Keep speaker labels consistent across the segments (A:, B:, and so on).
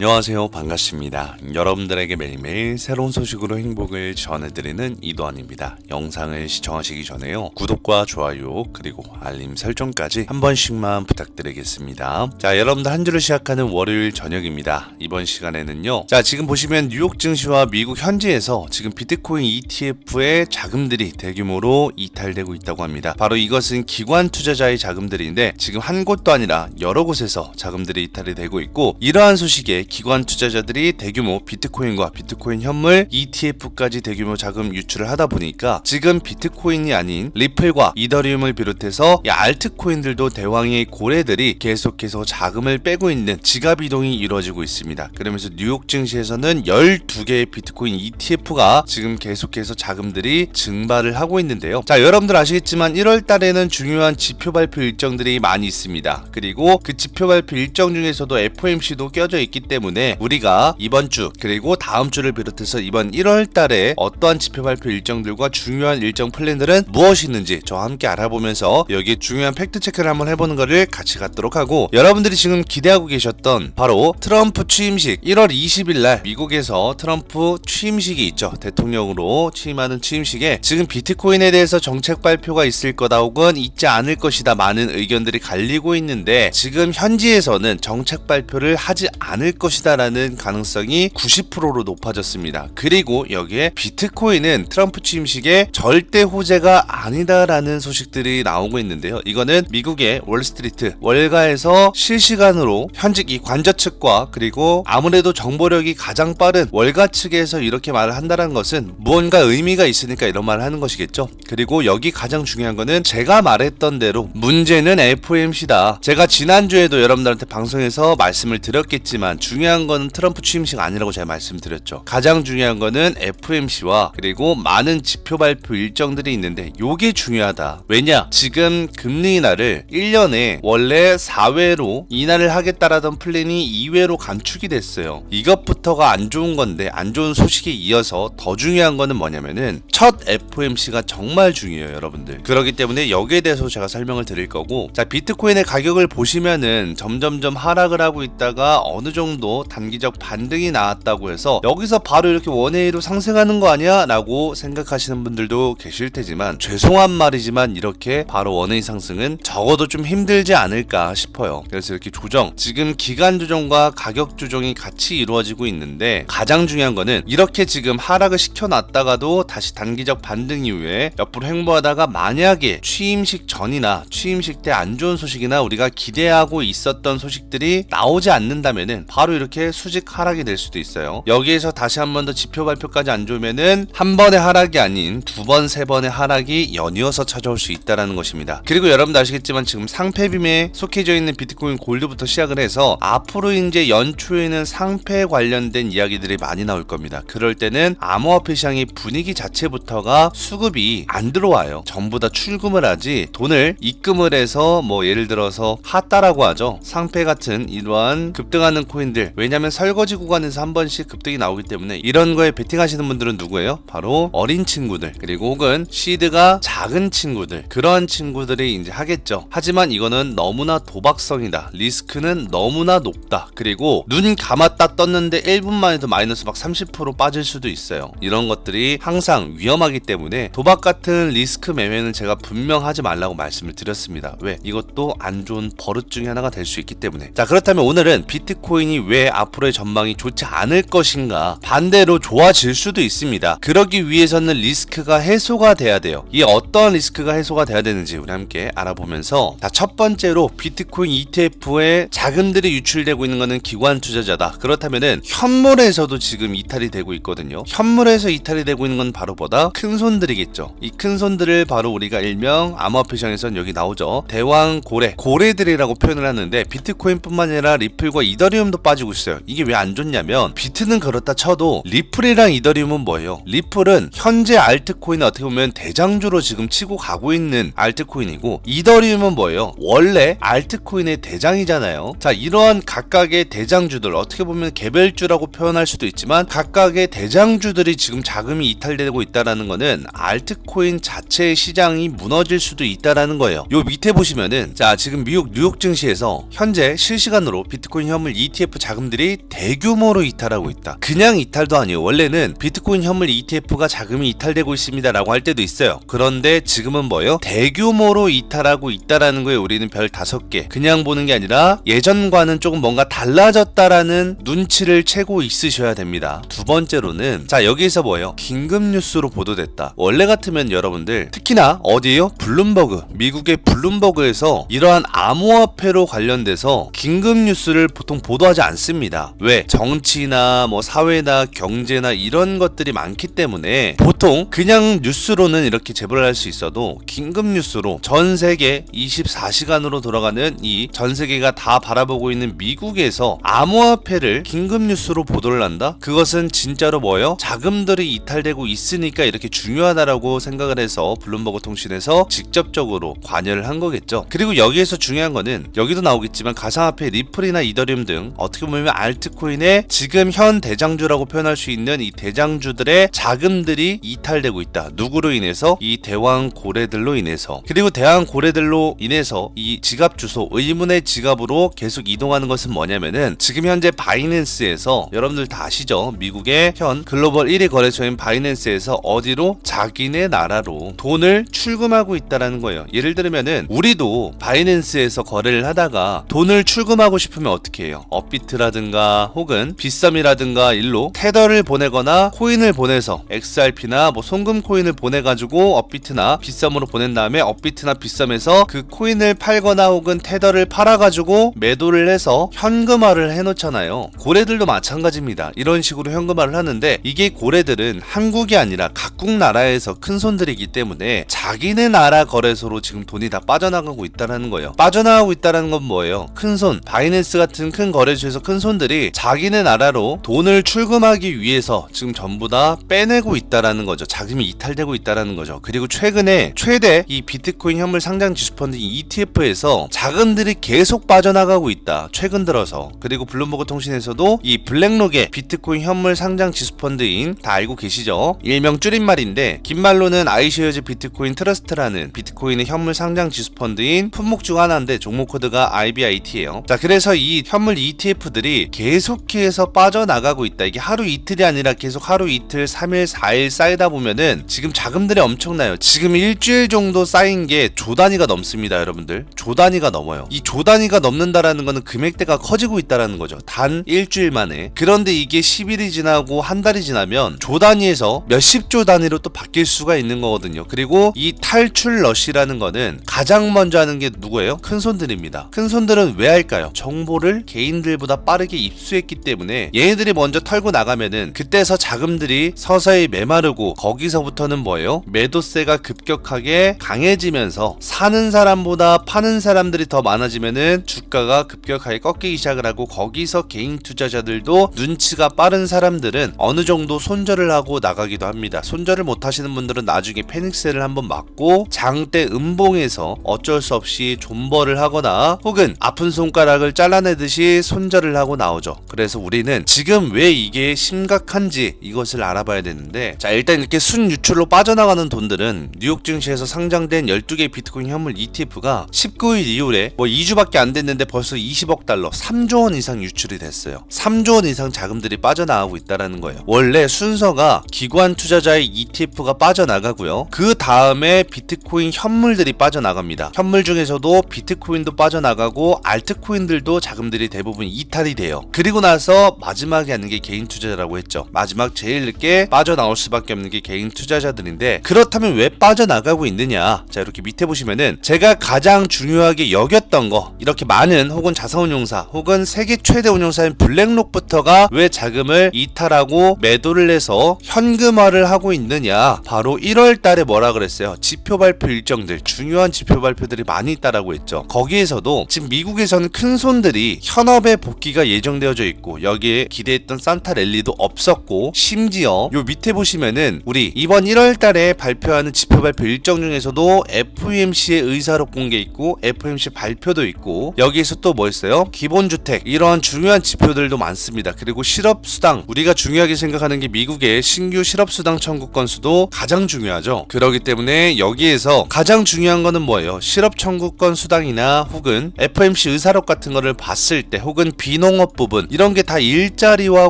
A: 안녕하세요, 반갑습니다. 여러분들에게 매일매일 새로운 소식으로 행복을 전해드리는 이도환입니다. 영상을 시청하시기 전에요, 구독과 좋아요 그리고 알림 설정까지 한 번씩만 부탁드리겠습니다. 자, 여러분들 한 주를 시작하는 월요일 저녁입니다. 이번 시간에는요, 자, 지금 보시면 뉴욕 증시와 미국 현지에서 지금 비트코인 ETF의 자금들이 대규모로 이탈되고 있다고 합니다. 바로 이것은 기관 투자자의 자금들인데 지금 한 곳도 아니라 여러 곳에서 자금들이 이탈이 되고 있고, 이러한 소식에 기관 투자자들이 대규모 비트코인과 비트코인 현물 ETF까지 대규모 자금 유출을 하다 보니까 지금 비트코인이 아닌 리플과 이더리움을 비롯해서 알트코인들도 대왕의 고래들이 계속해서 자금을 빼고 있는 지갑 이동이 이루어지고 있습니다. 그러면서 뉴욕 증시에서는 12개의 비트코인 ETF가 지금 계속해서 자금들이 증발을 하고 있는데요. 자, 여러분들 아시겠지만 1월 달에는 중요한 지표 발표 일정들이 많이 있습니다. 그리고 그 지표 발표 일정 중에서도 FOMC도 껴져 있기 때문에 우리가 이번 주 그리고 다음 주를 비롯해서 이번 1월 달에 어떠한 지표 발표 일정들과 중요한 일정 플랜들은 무엇이 있는지 저와 함께 알아보면서 여기 중요한 팩트 체크를 한번 해보는 것을 같이 갖도록 하고, 여러분들이 지금 기대하고 계셨던 바로 트럼프 취임식, 1월 20일 날 미국에서 트럼프 취임식이 있죠. 대통령으로 취임하는 취임식에 지금 비트코인에 대해서 정책 발표가 있을 거다 혹은 있지 않을 것이다 많은 의견들이 갈리고 있는데, 지금 현지에서는 정책 발표를 하지 않을 것이다 라는 가능성이 90%로 높아졌습니다. 그리고 여기에 비트코인은 트럼프 취임식에 절대 호재가 아니다 라는 소식들이 나오고 있는데요. 이거는 미국의 월스트리트 월가에서 실시간으로 현직 이 관저 측과 그리고 아무래도 정보력이 가장 빠른 월가 측에서 이렇게 말을 한다는 것은 무언가 의미가 있으니까 이런 말을 하는 것이겠죠. 그리고 여기 가장 중요한 거는 제가 말했던 대로 문제는 FOMC다. 제가 지난주에도 여러분들한테 방송에서 말씀을 드렸겠지만 중요한 거는 트럼프 취임식 아니라고 제가 말씀드렸죠. 가장 중요한 거는 FOMC와 그리고 많은 지표 발표 일정들이 있는데 요게 중요하다. 왜냐? 지금 금리 인하를 1년에 원래 4회로 인하를 하겠다라던 플랜이 2회로 감축이 됐어요. 이것부터가 안 좋은 건데, 안 좋은 소식에 이어서 더 중요한 거는 뭐냐면은 첫 FOMC가 정말 중요해요, 여러분들. 그렇기 때문에 여기에 대해서 제가 설명을 드릴 거고, 자, 비트코인의 가격을 보시면은 점점점 하락을 하고 있다가 어느 정도 단기적 반등이 나왔다고 해서 여기서 바로 이렇게 원웨이로 상승하는 거 아니야? 라고 생각하시는 분들도 계실 테지만, 죄송한 말이지만 이렇게 바로 원웨이 상승은 적어도 좀 힘들지 않을까 싶어요. 그래서 이렇게 조정, 지금 기간 조정과 가격 조정이 같이 이루어지고 있는데, 가장 중요한 거는 이렇게 지금 하락을 시켜놨다가도 다시 단기적 반등 이후에 옆으로 횡보하다가 만약에 취임식 전이나 취임식 때 안 좋은 소식이나 우리가 기대하고 있었던 소식들이 나오지 않는다면은 바로 이렇게 수직 하락이 될 수도 있어요. 여기에서 다시 한 번 더 지표 발표까지 안 좋으면은 한 번의 하락이 아닌 두 번, 세 번의 하락이 연이어서 찾아올 수 있다라는 것입니다. 그리고 여러분도 아시겠지만 지금 상패빔에 속해져 있는 비트코인 골드부터 시작을 해서 앞으로 이제 연초에는 상패 관련된 이야기들이 많이 나올 겁니다. 그럴 때는 암호화폐 시장의 분위기 자체부터가 수급이 안 들어와요. 전부 다 출금을 하지 돈을 입금을 해서 뭐 예를 들어서 핫다라고 하죠. 상패 같은 이러한 급등하는 코인들, 왜냐면 설거지 구간에서 한 번씩 급등이 나오기 때문에 이런 거에 베팅하시는 분들은 누구예요? 바로 어린 친구들, 그리고 혹은 시드가 작은 친구들, 그런 친구들이 이제 하겠죠. 하지만 이거는 너무나 도박성이다. 리스크는 너무나 높다. 그리고 눈 감았다 떴는데 1분만 해도 마이너스 막 30% 빠질 수도 있어요. 이런 것들이 항상 위험하기 때문에 도박 같은 리스크 매매는 제가 분명 하지 말라고 말씀을 드렸습니다. 왜? 이것도 안 좋은 버릇 중에 하나가 될 수 있기 때문에. 자, 그렇다면 오늘은 비트코인이 왜 앞으로의 전망이 좋지 않을 것인가, 반대로 좋아질 수도 있습니다. 그러기 위해서는 리스크가 해소가 돼야 돼요. 이 어떤 리스크가 해소가 돼야 되는지 우리 함께 알아보면서, 자, 첫 번째로 비트코인 ETF에 자금들이 유출되고 있는 것은 기관 투자자다. 그렇다면은 현물에서도 지금 이탈이 되고 있거든요. 현물에서 이탈이 되고 있는 건 바로 보다 큰 손들이겠죠. 이 큰 손들을 바로 우리가 일명 암호화폐 시장에서는 여기 나오죠. 대왕 고래들이라고 표현을 하는데, 비트코인뿐만 아니라 리플과 이더리움도 빠지고 있어요. 이게 왜 안 좋냐면, 비트는 그렇다 쳐도 리플이랑 이더리움은 뭐예요? 리플은 현재 알트코인 어떻게 보면 대장주로 지금 치고 가고 있는 알트코인이고, 이더리움은 뭐예요? 원래 알트코인의 대장이잖아요. 자, 이러한 각각의 대장주들, 어떻게 보면 개별주라고 표현할 수도 있지만 각각의 대장주들이 지금 자금이 이탈되고 있다라는 거는 알트코인 자체의 시장이 무너질 수도 있다라는 거예요. 요 밑에 보시면은, 자, 지금 미국 뉴욕 증시에서 현재 실시간으로 비트코인 현물 ETF 자금들이 대규모로 이탈하고 있다. 그냥 이탈도 아니에요. 원래는 비트코인 현물 ETF가 자금이 이탈되고 있습니다 라고 할 때도 있어요. 그런데 지금은 뭐예요? 대규모로 이탈하고 있다라는 거에 우리는 별 5개 그냥 보는 게 아니라 예전과는 조금 뭔가 달라졌다라는 눈치를 채고 있으셔야 됩니다. 두 번째로는 자 여기에서 뭐예요? 긴급 뉴스로 보도됐다. 원래 같으면 여러분들 특히나 어디에요? 블룸버그, 미국의 블룸버그에서 이러한 암호화폐로 관련돼서 긴급 뉴스를 보통 보도하지 않습니다. 왜? 정치나 뭐 사회나 경제나 이런 것들이 많기 때문에 보통 그냥 뉴스로는 이렇게 제보를 할 수 있어도 긴급 뉴스로 전 세계 24시간으로 돌아가는 이 전 세계가 다 바라보고 있는 미국에서 암호화폐를 긴급 뉴스로 보도를 한다? 그것은 진짜로 뭐예요? 자금들이 이탈되고 있으니까 이렇게 중요하다라고 생각을 해서 블룸버그 통신에서 직접적으로 관여를 한 거겠죠. 그리고 여기에서 중요한 거는 여기도 나오겠지만 가상화폐 리플이나 이더리움 등 어떻게 보면 알트코인의 지금 현 대장주라고 표현할 수 있는 이 대장주들의 자금들이 이탈되고 있다. 누구로 인해서? 이 대왕 고래들로 인해서. 그리고 대왕 고래들로 인해서 이 지갑 주소, 의문의 지갑으로 계속 이동하는 것은 뭐냐면은 지금 현재 바이낸스에서 여러분들 다 아시죠? 미국의 현 글로벌 1위 거래소인 바이낸스에서 어디로? 자기네 나라로 돈을 출금하고 있다라는 거예요. 예를 들면은 우리도 바이낸스에서 거래를 하다가 돈을 출금하고 싶으면 어떻게 해요? 업비트라든가 혹은 빗썸이라든가 일로 테더를 보내거나 코인을 보내서 XRP나 뭐 송금 코인을 보내가지고 업비트나 빗썸으로 보낸 다음에 업비트나 빗썸에서 그 코인을 팔거나 혹은 테더를 팔아가지고 매도를 해서 현금화를 해놓잖아요. 고래들도 마찬가지입니다. 이런 식으로 현금화를 하는데 이게 고래들은 한국이 아니라 각국 나라에서 큰 손들이기 때문에 자기네 나라 거래소로 지금 돈이 다 빠져나가고 있다는 거예요. 빠져나가고 있다는 건 뭐예요? 큰손, 바이낸스 같은 큰 거래소에서 큰 손들이 자기네 나라로 돈을 출금하기 위해서 지금 전부 다 빼내고 있다라는 거죠. 자금이 이탈되고 있다라는 거죠. 그리고 최근에 최대 이 비트코인 현물 상장 지수펀드 ETF에서 자금들이 계속 빠져나가고 있다. 최근 들어서. 그리고 블룸버그 통신에서도 이 블랙록의 비트코인 현물 상장 지수펀드인 다 알고 계시죠? 일명 줄임말인데 긴 말로는 아이쉐어즈 비트코인 트러스트라는 비트코인의 현물 상장 지수펀드인 품목 중 하나인데 종목 코드가 IBIT예요. 자, 그래서 이 현물 ETF들이 계속해서 빠져나가고 있다. 이게 하루 이틀이 아니라 계속 하루 이틀, 3일, 4일 쌓이다 보면은 지금 자금들이 엄청나요. 지금 일주일 정도 쌓인 게 조 단위가 넘습니다, 여러분들. 조 단위가 넘어요. 이 조 단위가 넘는다라는 거는 금액대가 커지고 있다라는 거죠. 단 일주일 만에. 그런데 이게 10일이 지나고 한 달이 지나면 조 단위에서 몇십조 단위로 또 바뀔 수가 있는 거거든요. 그리고 이 탈출 러시라는 거는 가장 먼저 하는 게 누구예요? 큰손들입니다. 큰손들은 왜 할까요? 정보를 개인들보다 빠르게 입수했기 때문에 얘네들이 먼저 털고 나가면은 그때서 자금들이 서서히 메마르고 거기서부터는 뭐예요? 매도세가 급격하게 강해지면서 사는 사람보다 파는 사람들이 더 많아지면은 주가가 급격하게 꺾이기 시작을 하고 거기서 개인 투자자들도 눈치가 빠른 사람들은 어느 정도 손절을 하고 나가기도 합니다. 손절을 못 하시는 분들은 나중에 패닉셀을 한번 맞고 장대 음봉에서 어쩔 수 없이 존버를 하거나 혹은 아픈 손가락을 잘라내듯이 손절을 하고 나오죠. 그래서 우리는 지금 왜 이게 심각한지 이것을 알아봐야 되는데, 자, 일단 이렇게 순유출로 빠져나가는 돈들은 뉴욕 증시에서 상장된 12개 비트코인 현물 ETF가 19일 이후에 뭐 2주밖에 안 됐는데 벌써 20억 달러, 3조 원 이상 유출이 됐어요. 3조 원 이상 자금들이 빠져나가고 있다라는 거예요. 원래 순서가 기관 투자자의 ETF가 빠져나가고요. 그 다음에 비트코인 현물들이 빠져나갑니다. 현물 중에서도 비트코인도 빠져나가고 알트코인들도 자금들이 대부분 이탈이 돼요. 그리고 나서 마지막에 하는 게 개인 투자자라고 했죠. 마지막 제일 늦게 빠져나올 수밖에 없는 게 개인 투자자들인데, 그렇다면 왜 빠져나가고 있느냐? 자, 이렇게 밑에 보시면은 제가 가장 중요하게 여겼던 거, 이렇게 많은 혹은 자산운용사 혹은 세계 최대 운용사인 블랙록부터가 왜 자금을 이탈하고 매도를 해서 현금화를 하고 있느냐? 바로 1월 달에 뭐라 그랬어요? 지표 발표 일정들, 중요한 지표 발표들이 많이 있다라고 했죠. 거기에서도 지금 미국에서는 큰 손들이 현업에 복귀가 예정되어져 있고 여기에 기대했던 산타 랠리도 없었고, 심지어 요 밑에 보시면은 우리 이번 1월 달에 발표하는 지표 발표 일정 중에서도 FOMC의 의사록 공개 있고 FOMC 발표도 있고, 여기에서 또 뭐 있어요? 기본주택, 이런 중요한 지표들도 많습니다. 그리고 실업수당, 우리가 중요하게 생각하는 게 미국의 신규 실업수당 청구 건수도 가장 중요하죠. 그렇기 때문에 여기에서 가장 중요한 거는 뭐예요? 실업 청구권 수당이나 혹은 FOMC 의사록 같은 거를 봤을 때, 혹은 비농업 부분 이런 게 다 일자리와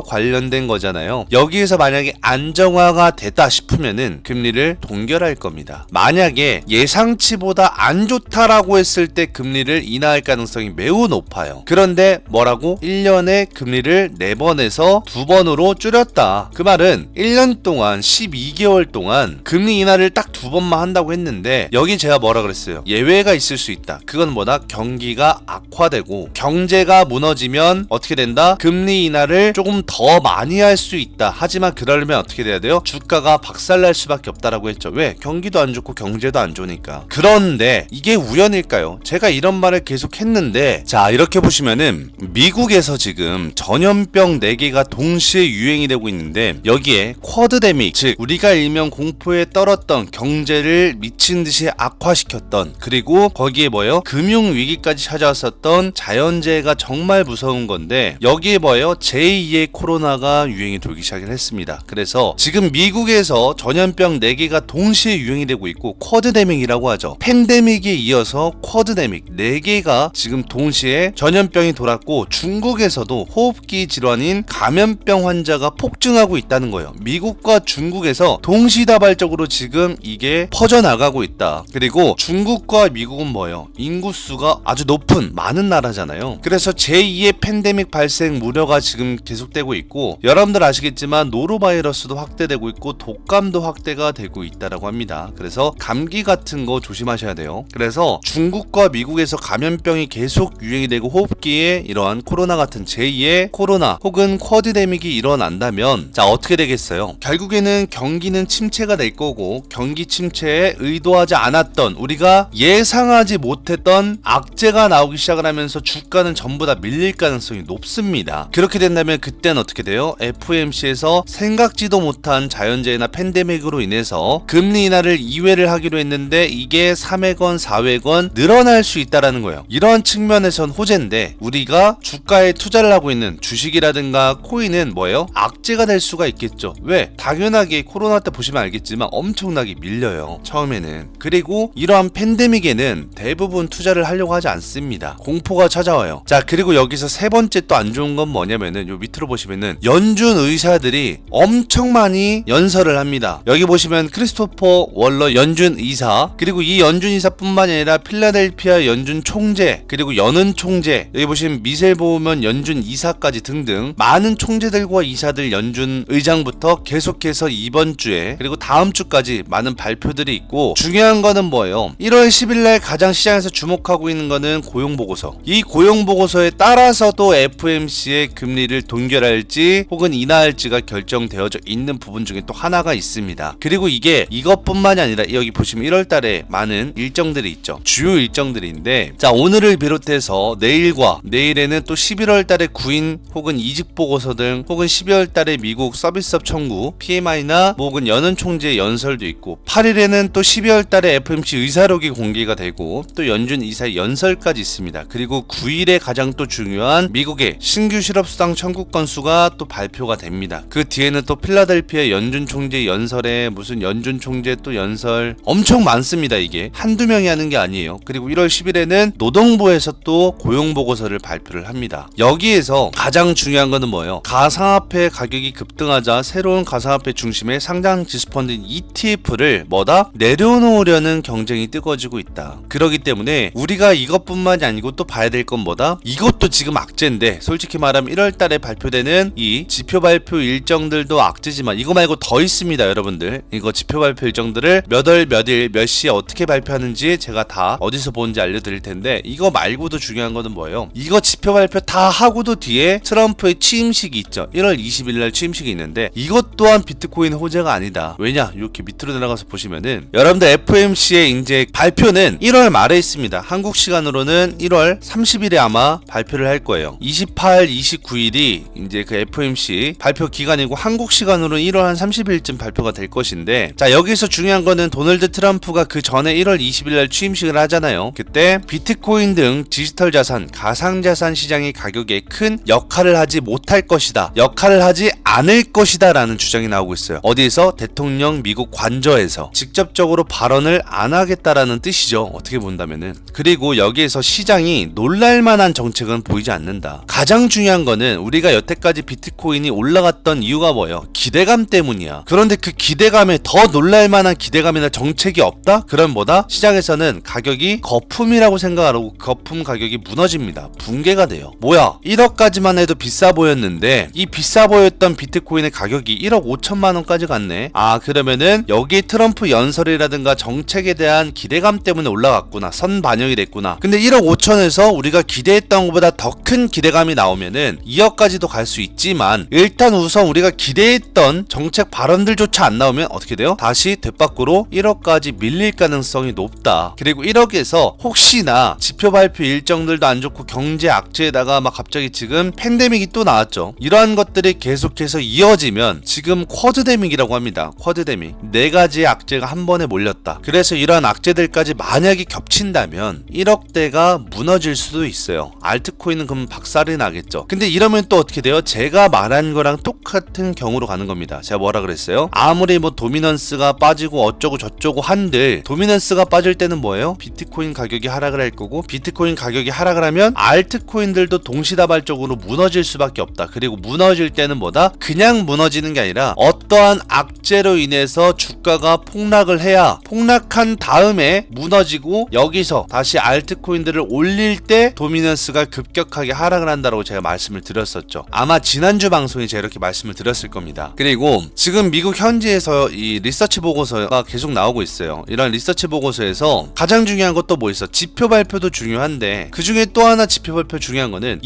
A: 관련된 거잖아요. 여기에서 만약에 안정화가 됐다 싶으면은 금리를 동결할 겁니다. 만약에 예상치보다 안 좋다라고 했을 때 금리를 인하할 가능성이 매우 높아요. 그런데 뭐라고? 1년에 금리를 4번에서 2번으로 줄였다. 그 말은 1년 동안 12개월 동안 금리 인하를 딱 2번만 한다고 했는데 여기 제가 뭐라 그랬어요? 예외가 있을 수 있다. 그건 뭐다? 경기가 악화되고 경제가 무너지면 어떻게 된다? 금리 인하를 조금 더 많이 할 수 있다. 하지만 그러려면 어떻게 돼야 돼요? 주가가 박살날 수밖에 없다라고 했죠. 왜? 경기도 안 좋고 경제도 안 좋으니까. 그런데 이게 우연일까요? 제가 이런 말을 계속 했는데 자 이렇게 보시면은 미국에서 지금 전염병 4개가 동시에 유행이 되고 있는데 여기에 쿼드데믹 즉 우리가 일명 공포에 떨었던 경제를 미친 듯이 악화시켰던 그리고 거기에 뭐예요? 금융위기까지 찾아왔었던 자연재해가 정말 무서운 건데 여기에 뭐예요? 제2의 코로나가 유행이 돌기 시작을 했습니다. 그래서 지금 미국에서 전염병 4개가 동시에 유행이 되고 있고 쿼드데믹이라고 하죠. 팬데믹에 이어서 쿼드데믹 4개가 지금 동시에 전염병이 돌았고 중국에서도 호흡기 질환인 감염병 환자가 폭증하고 있다는 거예요. 미국과 중국에서 동시다발적으로 지금 이게 퍼져나가고 있다. 그리고 중국과 미국은 뭐예요? 인구수가 아주 높은 많은 나라잖아요. 그래서 제2의 팬데믹 발생 우려가 지금 계속되고 있고 여러분들 아시겠지만 노로바이러스도 확대되고 있고 독감도 확대가 되고 있다라고 합니다. 그래서 감기 같은 거 조심하셔야 돼요. 그래서 중국과 미국에서 감염병이 계속 유행이 되고 호흡기에 이러한 코로나 같은 제2의 코로나 혹은 쿼드데믹이 일어난다면 자 어떻게 되겠어요? 결국에는 경기는 침체가 될 거고 경기 침체에 의도하지 않았던 우리가 예상하지 못했던 악재가 나오기 시작을 하면서 주가는 전부 다 밀릴 가능성이 높습니다. 그렇게 된다면 그때는 어떻게 돼요? FOMC에서 생각지도 못한 자연재해나 팬데믹으로 인해서 금리 인하를 2회를 하기로 했는데 이게 3회건 4회건 늘어날 수 있다라는 거예요. 이런 측면에선 호재인데 우리가 주가에 투자를 하고 있는 주식이라든가 코인은 뭐예요? 악재가 될 수가 있겠죠. 왜? 당연하게 코로나 때 보시면 알겠지만 엄청나게 밀려요. 처음에는. 그리고 이러한 팬데믹에는 대부분 투자를 하려고 하지 않습니다. 공포가 찾아와요. 자 그리고 여기서 세 번째 또 안 좋은 건 뭐냐면은 요 밑으로 보시면은 연준 의사들이 엄청 많이 연설을 합니다. 여기 보시면 크리스토퍼 월러 연준 이사 그리고 이 연준 이사뿐만이 아니라 필라델피아 연준 총재 그리고 연은 총재 여기 보시면 미셀 보우먼 연준 이사까지 등등 많은 총재들과 이사들 연준 의장부터 계속해서 이번 주에 그리고 다음 주까지 많은 발표들이 있고 중요한 거는 뭐예요? 1월 10일날 가장 시장에서 주목하고 있는 거는 고용보고서. 이 고용보고서에 따라서 또 FOMC의 금리를 동결할지 혹은 인하할지가 결정되어져 있는 부분 중에 또 하나가 있습니다. 그리고 이게 이것뿐만이 아니라 여기 보시면 1월달에 많은 일정들이 있죠. 주요 일정들인데 자 오늘을 비롯해서 내일에는 또 11월달에 구인 혹은 이직 보고서 등 혹은 12월달에 미국 서비스업 청구 PMI나 혹은 연은 총재 연설도 있고 8일에는 또 12월달에 FOMC 의사록이 공개가 되고 또 연준 이사의 연설까지 있습니다. 그리고 9일에 가장 또 중요한 미국의 신규 실업수당 청구 건수가 또 발표가 됩니다. 그 뒤에는 또 필라델피아 연준 총재 연설에 무슨 연준 총재 또 연설 엄청 많습니다. 이게 한두 명이 하는 게 아니에요. 그리고 1월 10일에는 노동부에서 또 고용보고서를 발표를 합니다. 여기에서 가장 중요한 거는 뭐예요? 가상화폐 가격이 급등하자 새로운 가상화폐 중심의 상장 지수펀드인 ETF를 뭐다? 내려놓으려는 경쟁이 뜨거워지고 있다. 그렇기 때문에 우리가 이것뿐만이 아니고 또 봐야 될 건 뭐다? 이것도 지금 악재인데 솔직히 말하면 1월달에 발표되는 이 지표 발표 일정들도 악재지만 이거 말고 더 있습니다. 여러분들 이거 지표 발표 일정들을 몇 월 몇 일 몇 시에 어떻게 발표하는지 제가 다 어디서 보는지 알려드릴 텐데 이거 말고도 중요한 거는 뭐예요? 이거 지표 발표 다 하고도 뒤에 트럼프의 취임식이 있죠. 1월 20일날 취임식이 있는데 이것 또한 비트코인 호재가 아니다. 왜냐? 이렇게 밑으로 내려가서 보시면은 여러분들 FOMC의 이제 발표는 1월 말에 있습니다. 한국 시간으로는 1월 30일에 아마 발표를 할 거예요. 28, 29일이 이제 그 FOMC 발표 기간이고 한국 시간으로는 1월 한 30일쯤 발표가 될 것인데 자 여기서 중요한 거는 도널드 트럼프가 그 전에 1월 20일날 취임식을 하잖아요. 그때 비트코인 등 디지털 자산, 가상자산 시장의 가격에 큰 역할을 하지 못할 것이다. 역할을 하지 않을 것이다 라는 주장이 나오고 있어요. 어디에서? 대통령 미국 관저에서 직접적으로 발언을 안 하겠다라는 뜻이죠. 어떻게 본다면은. 그리고 여기에서 시장이 놀랄만한 정책은 보이지 않는다. 않는다. 가장 중요한 거는 우리가 여태까지 비트코인이 올라갔던 이유가 뭐예요? 기대감 때문이야. 그런데 그 기대감에 더 놀랄만한 기대감이나 정책이 없다? 그럼 뭐다? 시장에서는 가격이 거품이라고 생각하고 거품 가격이 무너집니다. 붕괴가 돼요. 뭐야? 1억까지만 해도 비싸 보였는데 이 비싸 보였던 비트코인의 가격이 1억 5천만 원까지 갔네. 아, 그러면은 여기 트럼프 연설이라든가 정책에 대한 기대감 때문에 올라갔구나. 선 반영이 됐구나. 근데 1억 5천에서 우리가 기대했던 것보다 더 큰 기대감이 나오면은 2억까지도 갈 수 있지만 일단 우선 우리가 기대했던 정책 발언들조차 안 나오면 어떻게 돼요? 다시 뒷밖으로 1억까지 밀릴 가능성이 높다. 그리고 1억에서 혹시나 지표 발표 일정들도 안 좋고 경제 악재에다가 막 갑자기 지금 팬데믹이 또 나왔죠. 이러한 것들이 계속해서 이어지면 지금 쿼드데믹이라고 합니다. 쿼드데믹. 4가지의 악재가 한 번에 몰렸다. 그래서 이러한 악재들까지 만약에 겹친다면 1억대가 무너질 수도 있어요. 알트코인은 그럼 박살이 나겠죠. 근데 이러면 또 어떻게 돼요? 제가 말한 거랑 똑같은 경우로 가는 겁니다. 제가 뭐라 그랬어요? 아무리 뭐 도미넌스가 빠지고 어쩌고 저쩌고 한들 도미넌스가 빠질 때는 뭐예요? 비트코인 가격이 하락을 할 거고 비트코인 가격이 하락을 하면 알트코인들도 동시다발적으로 무너질 수밖에 없다. 그리고 무너질 때는 뭐다? 그냥 무너지는 게 아니라 어떠한 악재로 인해서 주가가 폭락을 해야 폭락한 다음에 무너지고 여기서 다시 알트코인들을 올릴 때 도미넌스가 급격하게 하락을 한다고 제가 말씀을 드렸었죠. 아마 지난주 방송에 제가 이렇게 말씀을 드렸을 겁니다. 그리고 지금 미국 현지에서 이 리서치 보고서가 계속 나오고 있어요. 이런 리서치 보고서에서 가장 중요한 것도 뭐 있어? 지표 발표도 중요한데 그 중에 또 하나 지표 발표 중요한 거는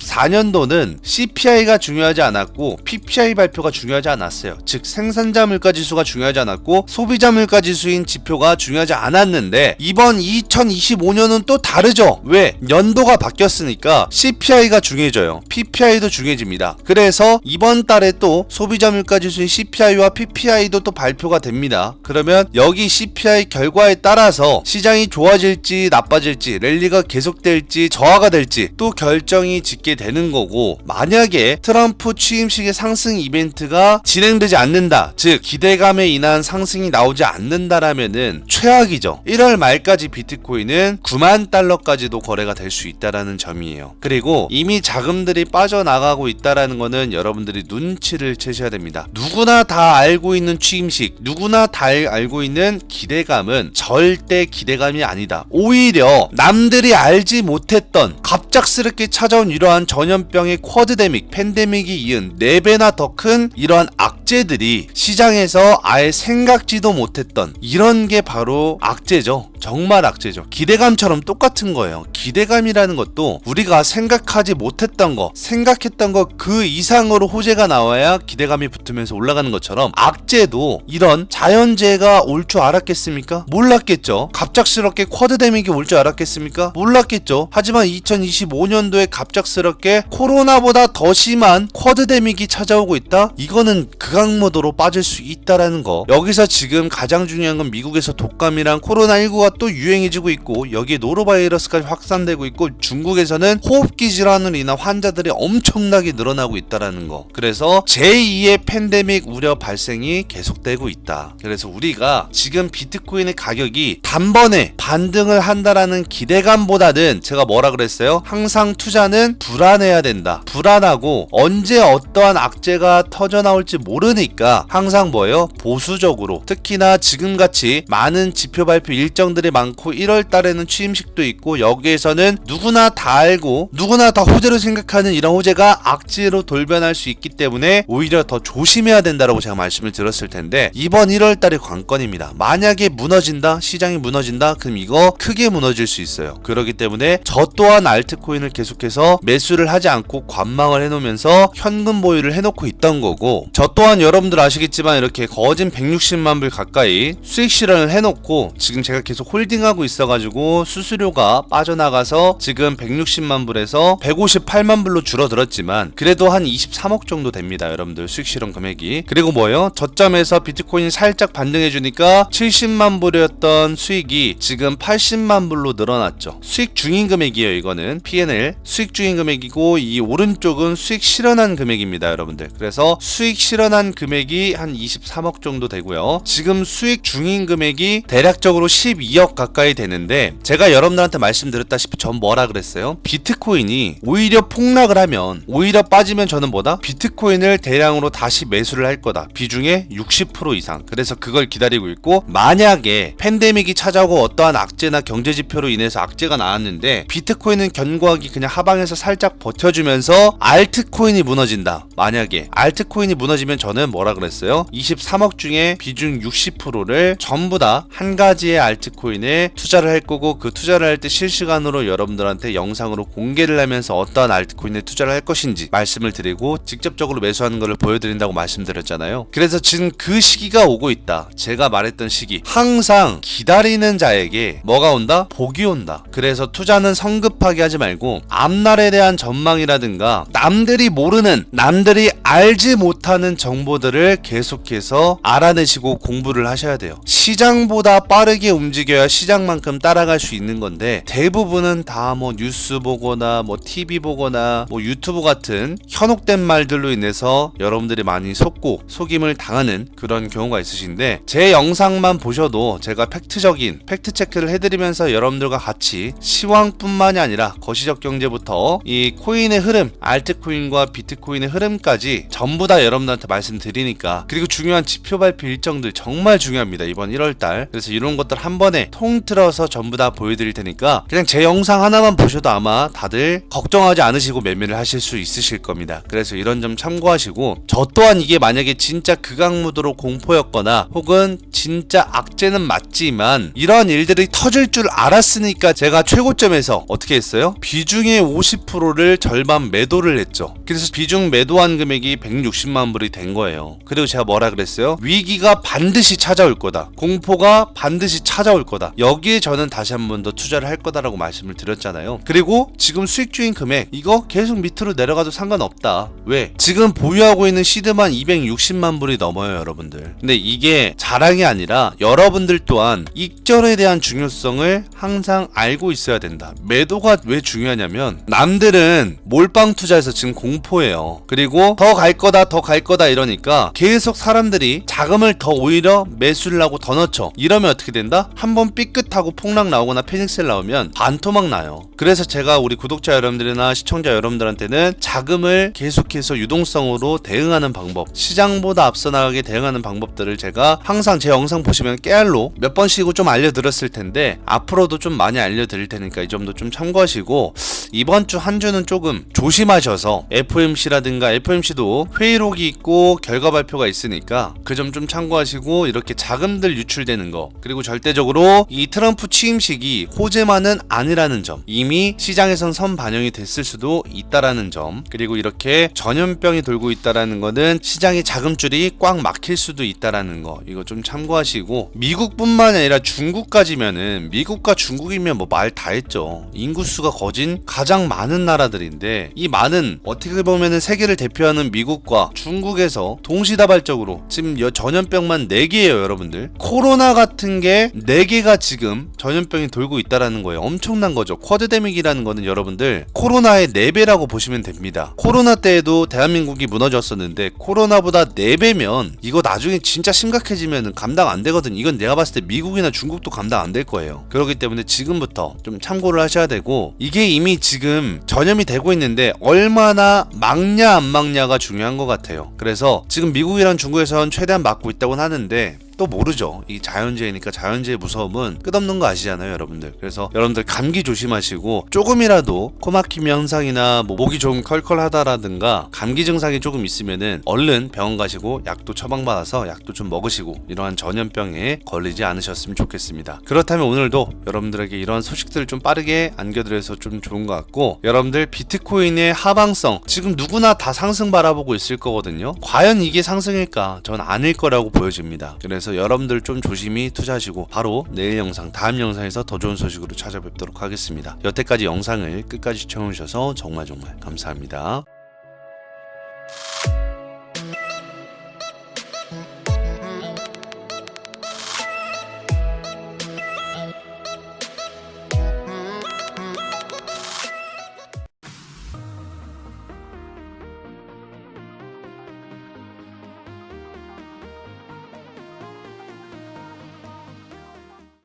A: 2024년도는 CPI가 중요하지 않았고 PPI 발표가 중요하지 않았어요. 즉 생산자 물가 지수가 중요하지 않았고 소비자 물가 지수인 지표가 중요하지 않았는데 이번 2025년은 또 다르죠. 왜? 연도가 바뀌었으니까 CPI가 중요해져요. PPI도 중요해집니다. 그래서 이번 달에 또 소비자 물가 지수인 CPI와 PPI도 또 발표가 됩니다. 그러면 여기 CPI 결과에 따라서 시장이 좋아질지 나빠질지 랠리가 계속될지 저하가 될지 또 결정이 짓게 되는 거고 만약에 트럼프 취임식의 상승 이벤트가 진행되지 않는다. 즉 기대감에 인한 상승이 나오지 않는다라면은 최악이죠. 1월 말까지 비트코인은 9만 달러까지도 거래가 될 수 있다라는 점이에요. 그리고 이미 자금들이 빠져나가고 있다라는 거는 여러분들이 눈치를 채셔야 됩니다. 누구나 다 알고 있는 취임식, 누구나 다 알고 있는 기대감은 절대 기대감이 아니다. 오히려 남들이 알지 못했던 갑작스럽게 찾아온 이러한 전염병의 쿼드데믹, 팬데믹이 이은 4배나 더 큰 이러한 악재들이 시장에서 아예 생각지도 못했던 이런 게 바로 악재죠. 정말 악재죠. 기대감처럼 똑같은 거예요. 기대감이라는 것도 우리가 생각하지 못했던 거, 생각했던 거 그 이상으로 호재가 나와야 기대감이 붙으면서 올라가는 것처럼 악재도 이런 자연재해가 올 줄 알았겠습니까? 몰랐겠죠. 갑작스럽게 쿼드데믹이 올 줄 알았겠습니까? 몰랐겠죠. 하지만 2025년도에 갑작스럽게 코로나보다 더 심한 쿼드데믹이 찾아오고 있다? 이거는 극악무도로 빠질 수 있다라는 거. 여기서 지금 가장 중요한 건 미국에서 독감이랑 코로나19가 또 유행해지고 있고 여기에 노로바이러스까지 확산되고 있고 중국에서는 호흡기 질환으로 인한 환자들이 엄청나게 늘어나고 있다라는 거. 그래서 제2의 팬데믹 우려 발생이 계속되고 있다. 그래서 우리가 지금 비트코인의 가격이 단번에 반등을 한다라는 기대감보다는 제가 뭐라 그랬어요? 항상 투자는 불안해야 된다. 불안하고 언제 어떠한 악재가 터져나올지 모르니까 항상 뭐예요? 보수적으로 특히나 지금같이 많은 지표 발표 일정들이 많고 1월 달에는 취임식도 있고 여기에서는 누구나 다 알고 누구나 다 호재로 생각하는 이런 호재가 악재로 돌변할 수 있기 때문에 오히려 더 조심해야 된다라고 제가 말씀을 드렸을 텐데 이번 1월 달이 관건입니다. 만약에 무너진다, 시장이 무너진다, 그럼 이거 크게 무너질 수 있어요. 그렇기 때문에 저 또한 알트코인을 계속해서 매수를 하지 않고 관망을 해놓으면서 현금 보유를 해놓고 있던 거고 저 또한 여러분들 아시겠지만 이렇게 거진 160만 불 가까이 수익 실현을 해놓고 지금 제가 계속 홀딩하고 있어가지고 수수료가 빠져나가서 지금 160만 불에서 158만 불로 줄어들었지만 그래도 한 23억 정도 됩니다. 여러분들 수익 실현 금액이. 그리고 뭐예요? 저점에서 비트코인이 살짝 반등해주니까 70만 불이었던 수익이 지금 80만 불로 늘어났죠. 수익 중인 금액이에요. 이거는 P&L 수익 중인 금액이고 이 오른쪽은 수익 실현한 금액입니다. 여러분들. 그래서 수익 실현한 금액이 한 23억 정도 되고요. 지금 수익 중인 금액이 대략적으로 12억 가까이 되는데 제가 여러분들한테 말씀드렸다시피 전 뭐라 그랬어요? 알트코인이 오히려 폭락을 하면, 오히려 빠지면 저는 뭐다? 비트코인을 대량으로 다시 매수를 할 거다. 비중의 60% 이상. 그래서 그걸 기다리고 있고, 만약에 팬데믹이 찾아오고 어떠한 악재나 경제 지표로 인해서 악재가 나왔는데 비트코인은 견고하게 그냥 하방에서 살짝 버텨주면서 알트코인이 무너진다. 만약에 알트코인이 무너지면 저는 뭐라 그랬어요? 23억 중에 비중 60%를 전부 다 한 가지의 알트코인에 투자를 할 거고, 그 투자를 할 때 실시간으로 여러분들한테 영상으로 공개를 하면서 어떠한 알트코인에 투자를 할 것인지 말씀을 드리고 직접적으로 매수하는 것을 보여드린다고 말씀드렸잖아요. 그래서 지금 그 시기가 오고 있다. 제가 말했던 시기, 항상 기다리는 자에게 뭐가 온다? 복이 온다. 그래서 투자는 성급하게 하지 말고 앞날에 대한 전망이라든가 남들이 모르는, 남들이 알지 못하는 정보들을 계속해서 알아내시고 공부를 하셔야 돼요. 시장보다 빠르게 움직여야 시장만큼 따라갈 수 있는 건데, 대부분은 다 뭐 뉴스 보거나 뭐 TV 보거나 뭐 유튜브 같은 현혹된 말들로 인해서 여러분들이 많이 속고 속임을 당하는 그런 경우가 있으신데, 제 영상만 보셔도 제가 팩트적인 팩트 체크를 해드리면서 여러분들과 같이 시황뿐만이 아니라 거시적 경제부터 이 코인의 흐름, 알트코인과 비트코인의 흐름까지 전부 다 여러분들한테 말씀드리니까, 그리고 중요한 지표 발표 일정들 정말 중요합니다. 이번 1월달. 그래서 이런 것들 한 번에 통틀어서 전부 다 보여드릴 테니까 그냥 제 영상 하나만 보셔도 아마 다들 걱정하지 않으시고 매매를 하실 수 있으실 겁니다. 그래서 이런 점 참고하시고, 저 또한 이게 만약에 진짜 극악무도로 공포였거나 혹은 진짜 악재는 맞지만 이러한 일들이 터질 줄 알았으니까 제가 최고점에서 어떻게 했어요? 비중의 50%를 절반 매도를 했죠. 그래서 비중 매도한 금액이 160만 불이 된 거예요. 그리고 제가 뭐라 그랬어요? 위기가 반드시 찾아올 거다. 공포가 반드시 찾아올 거다. 여기에 저는 다시 한 번 더 투자를 할 거다라고 말씀을 드렸잖아요. 그리고 지금 수익 주인 금액 이거 계속 밑으로 내려가도 상관없다. 왜? 지금 보유하고 있는 시드만 260만 불이 넘어요, 여러분들. 근데 이게 자랑이 아니라 여러분들 또한 익절에 대한 중요성을 항상 알고 있어야 된다. 매도가 왜 중요하냐면, 남들은 몰빵 투자에서 지금 공포예요. 그리고 더 갈 거다 더 갈 거다 이러니까 계속 사람들이 자금을 더 오히려 매수를 하고 더 넣죠. 이러면 어떻게 된다? 한번 삐끗하고 폭락 나오거나 패닉셀 나오면 반토막 나요. 그래서 제가 우리 구독자 여러분들이나 시청자 여러분들한테는 자금을 계속해서 유동성으로 대응하는 방법, 시장보다 앞서 나가게 대응하는 방법들을 제가 항상 제 영상 보시면 깨알로 몇 번씩은 좀 알려드렸을 텐데, 앞으로도 좀 많이 알려드릴 테니까 이 점도 좀 참고하시고, 이번 주 한 주는 조금 조심하셔서 FOMC라든가, FOMC도 회의록이 있고 결과 발표가 있으니까 그 점 좀 참고하시고, 이렇게 자금들 유출되는 거, 그리고 절대적으로 이 트럼프 취임식이 호재만은 아니라는 점, 이미 시장에선 선반영이 됐을 수도 있다라는 점, 그리고 이렇게 전염병이 돌고 있다라는 거는 시장의 자금줄이 꽉 막힐 수도 있다라는 거, 이거 좀 참고하시고, 미국뿐만 아니라 중국까지면은, 미국과 중국이면 뭐 말 다 했죠. 인구수가 거진 가장 많은 나라들인데, 이 많은, 어떻게 보면은 세계를 대표하는 미국과 중국에서 동시다발적으로 지금 전염병만 4개예요, 여러분들. 코로나 같은 게 4개가 지금 전염병이 돌고 있다라는 거예요. 엄청난 거죠. 쿼드데믹이라는 거는 여러분들 코로나의 4배라고 보시면 됩니다. 코로나 때에도 대한민국이 무너졌었는데 코로나보다 4배면 이거 나중에 진짜 심각해지면 감당 안 되거든. 이건 내가 봤을 때 미국이나 중국도 감당 안 될 거예요. 그렇기 때문에 지금부터 좀 참고를 하셔야 되고, 이게 이미 지금 전염이 되고 있는데 얼마나 막냐 안 막냐가 중요한 것 같아요. 그래서 지금 미국이랑 중국에서는 최대한 막고 있다고는 하는데, 또 모르죠. 이 자연재해니까 자연재해 무서움은 끝없는 거 아시잖아요, 여러분들. 그래서 여러분들 감기 조심하시고, 조금이라도 코막힘 현상이나 뭐 목이 좀 컬컬하다라든가 감기 증상이 조금 있으면은 얼른 병원 가시고 약도 처방받아서 약도 좀 먹으시고 이러한 전염병에 걸리지 않으셨으면 좋겠습니다. 그렇다면 오늘도 여러분들에게 이런 소식들을 좀 빠르게 안겨드려서 좀 좋은 것 같고, 여러분들 비트코인의 하방성 지금 누구나 다 상승 바라보고 있을 거거든요. 과연 이게 상승일까? 전 아닐 거라고 보여집니다. 그래서 여러분들 좀 조심히 투자하시고 바로 내일 영상, 다음 영상에서 더 좋은 소식으로 찾아뵙도록 하겠습니다. 여태까지 영상을 끝까지 시청해주셔서 정말 감사합니다.